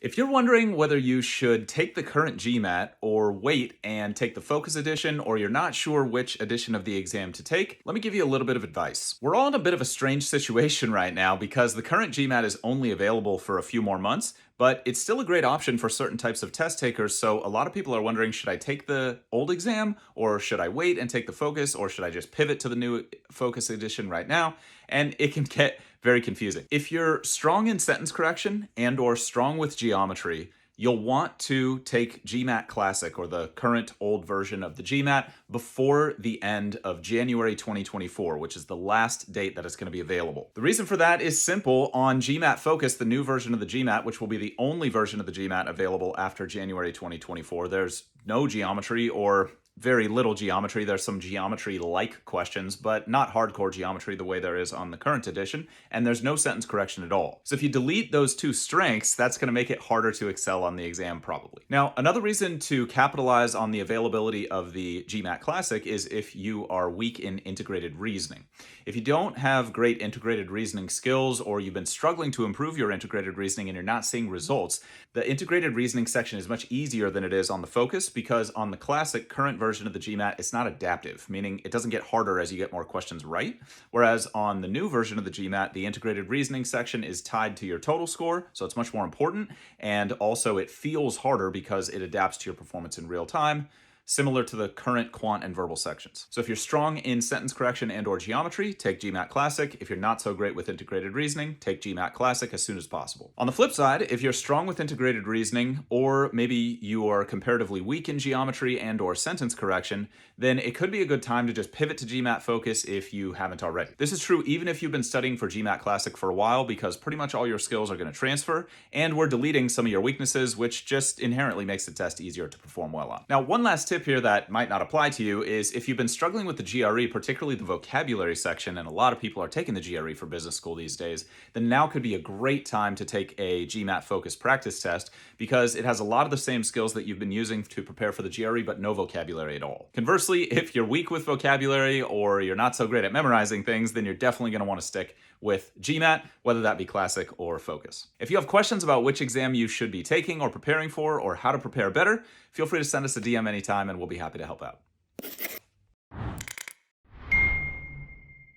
If you're wondering whether you should take the current GMAT or wait and take the Focus edition, or you're not sure which edition of the exam to take, let me give you a little bit of advice. We're all in a bit of a strange situation right now because the current GMAT is only available for a few more months, but it's still a great option for certain types of test takers. So a lot of people are wondering, should I take the old exam, or should I wait and take the Focus, or should I just pivot to the new Focus edition right now? And it can get very confusing. If you're strong in sentence correction and or strong with geometry, you'll want to take GMAT Classic, or the current old version of the GMAT, before the end of January 2024, which is the last date that it's going to be available. The reason for that is simple. On GMAT Focus, the new version of the GMAT, which will be the only version of the GMAT available after January 2024, there's no geometry, or very little geometry. There's some geometry-like questions, but not hardcore geometry the way there is on the current edition, and there's no sentence correction at all. So if you delete those two strengths, that's going to make it harder to excel on the exam probably. Now, another reason to capitalize on the availability of the GMAT Classic is if you are weak in integrated reasoning. If you don't have great integrated reasoning skills, or you've been struggling to improve your integrated reasoning and you're not seeing results, the integrated reasoning section is much easier than it is on the Focus, because on the Classic current version of the GMAT, it's not adaptive, meaning it doesn't get harder as you get more questions right. Whereas on the new version of the GMAT, the integrated reasoning section is tied to your total score, so it's much more important, and also it feels harder because it adapts to your performance in real time, similar to the current quant and verbal sections. So if you're strong in sentence correction and or geometry, take GMAT Classic. If you're not so great with integrated reasoning, take GMAT Classic as soon as possible. On the flip side, if you're strong with integrated reasoning, or maybe you are comparatively weak in geometry and or sentence correction, then it could be a good time to just pivot to GMAT Focus if you haven't already. This is true even if you've been studying for GMAT Classic for a while, because pretty much all your skills are going to transfer, and we're deleting some of your weaknesses, which just inherently makes the test easier to perform well on. Now, one last tip here that might not apply to you is if you've been struggling with the GRE, particularly the vocabulary section, and a lot of people are taking the GRE for business school these days, then now could be a great time to take a GMAT Focus practice test, because it has a lot of the same skills that you've been using to prepare for the GRE, but no vocabulary at all. Conversely, if you're weak with vocabulary, or you're not so great at memorizing things, then you're definitely going to want to stick with GMAT, whether that be Classic or Focus. If you have questions about which exam you should be taking or preparing for, or how to prepare better, feel free to send us a DM anytime and we'll be happy to help out.